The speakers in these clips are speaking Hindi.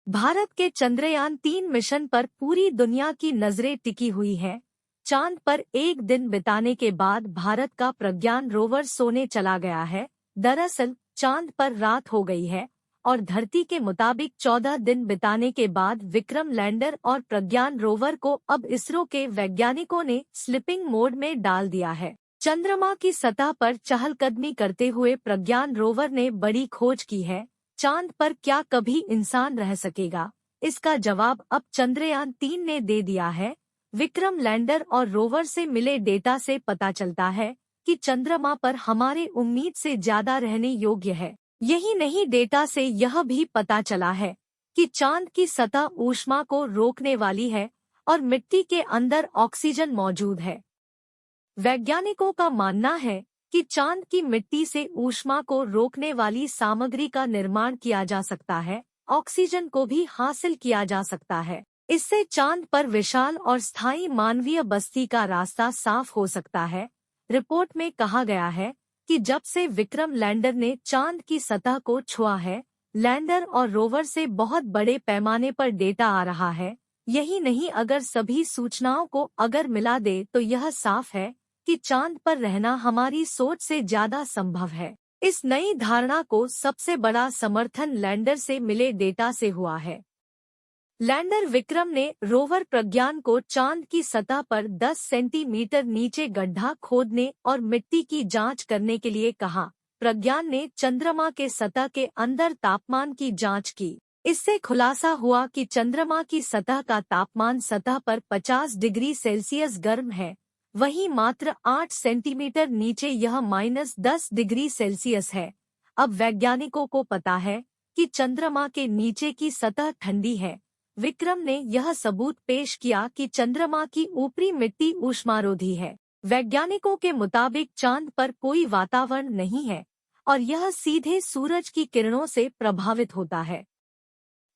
भारत के चंद्रयान-3 मिशन पर पूरी दुनिया की नजरें टिकी हुई हैं। चांद पर एक दिन बिताने के बाद भारत का प्रज्ञान रोवर सोने चला गया है। दरअसल चांद पर रात हो गई है और धरती के मुताबिक 14 दिन बिताने के बाद विक्रम लैंडर और प्रज्ञान रोवर को अब इसरो के वैज्ञानिकों ने स्लीपिंग मोड में डाल दिया है। चंद्रमा की सतह पर चहलकदमी करते हुए प्रज्ञान रोवर ने बड़ी खोज की है। चांद पर क्या कभी इंसान रह सकेगा? इसका जवाब अब चंद्रयान-3 ने दे दिया है। विक्रम लैंडर और रोवर से मिले डेटा से पता चलता है कि चंद्रमा पर हमारे उम्मीद से ज्यादा रहने योग्य है। यही नहीं, डेटा से यह भी पता चला है कि चांद की सतह ऊष्मा को रोकने वाली है और मिट्टी के अंदर ऑक्सीजन मौजूद है। वैज्ञानिकों का मानना है कि चांद की मिट्टी से ऊष्मा को रोकने वाली सामग्री का निर्माण किया जा सकता है। ऑक्सीजन को भी हासिल किया जा सकता है। इससे चांद पर विशाल और स्थायी मानवीय बस्ती का रास्ता साफ हो सकता है। रिपोर्ट में कहा गया है कि जब से विक्रम लैंडर ने चांद की सतह को छुआ है, लैंडर और रोवर से बहुत बड़े पैमाने पर डेटा आ रहा है। यही नहीं, अगर सभी सूचनाओं को अगर मिला दे तो यह साफ है कि चांद पर रहना हमारी सोच से ज्यादा संभव है। इस नई धारणा को सबसे बड़ा समर्थन लैंडर से मिले डेटा से हुआ है। लैंडर विक्रम ने रोवर प्रज्ञान को चांद की सतह पर 10 सेंटीमीटर नीचे गड्ढा खोदने और मिट्टी की जांच करने के लिए कहा। प्रज्ञान ने चंद्रमा के सतह के अंदर तापमान की जांच की। इससे खुलासा हुआ कि चंद्रमा की सतह का तापमान सतह पर 50 डिग्री सेल्सियस गर्म है, वहीं मात्र 8 सेंटीमीटर नीचे यह -10 डिग्री सेल्सियस है। अब वैज्ञानिकों को पता है कि चंद्रमा के नीचे की सतह ठंडी है। विक्रम ने यह सबूत पेश किया कि चंद्रमा की ऊपरी मिट्टी ऊष्मारोधी है। वैज्ञानिकों के मुताबिक चांद पर कोई वातावरण नहीं है और यह सीधे सूरज की किरणों से प्रभावित होता है।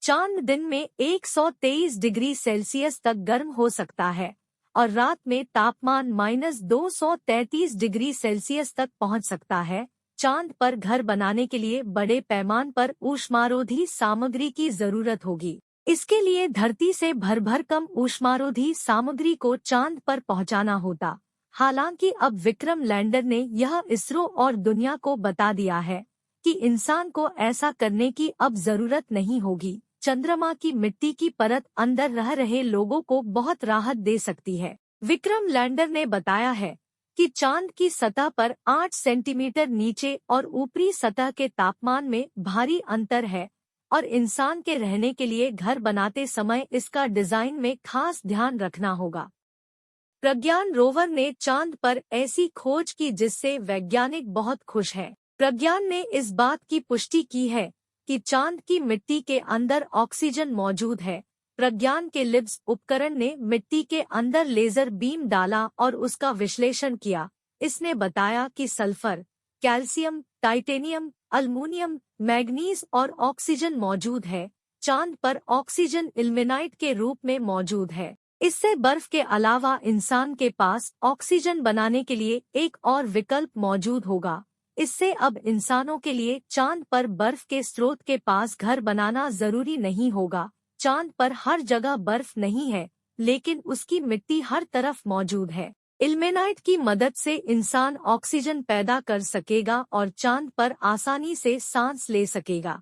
चांद दिन में 123 डिग्री सेल्सियस तक गर्म हो सकता है और रात में तापमान -233 डिग्री सेल्सियस तक पहुंच सकता है। चांद पर घर बनाने के लिए बड़े पैमाने पर ऊष्मारोधी सामग्री की जरूरत होगी। इसके लिए धरती से भर कम ऊष्मारोधी सामग्री को चांद पर पहुंचाना होता। हालांकि अब विक्रम लैंडर ने यह इसरो और दुनिया को बता दिया है कि इंसान को ऐसा करने की अब जरूरत नहीं होगी। चंद्रमा की मिट्टी की परत अंदर रह रहे लोगों को बहुत राहत दे सकती है। विक्रम लैंडर ने बताया है कि चांद की सतह पर 8 सेंटीमीटर नीचे और ऊपरी सतह के तापमान में भारी अंतर है और इंसान के रहने के लिए घर बनाते समय इसका डिजाइन में खास ध्यान रखना होगा। प्रज्ञान रोवर ने चांद पर ऐसी खोज की जिससे वैज्ञानिक बहुत खुश हैं। प्रज्ञान ने इस बात की पुष्टि की है कि चांद की मिट्टी के अंदर ऑक्सीजन मौजूद है। प्रज्ञान के लिब्स उपकरण ने मिट्टी के अंदर लेजर बीम डाला और उसका विश्लेषण किया। इसने बताया कि sulphur, calcium, titanium, aluminium, manganese और ऑक्सीजन मौजूद है। चांद पर ऑक्सीजन इल्मेनाइट के रूप में मौजूद है। इससे बर्फ के अलावा इंसान के पास ऑक्सीजन बनाने के लिए एक और विकल्प मौजूद होगा। इससे अब इंसानों के लिए चांद पर बर्फ के स्रोत के पास घर बनाना जरूरी नहीं होगा। चांद पर हर जगह बर्फ नहीं है, लेकिन उसकी मिट्टी हर तरफ मौजूद है। इल्मेनाइट की मदद से इंसान ऑक्सीजन पैदा कर सकेगा और चांद पर आसानी से सांस ले सकेगा।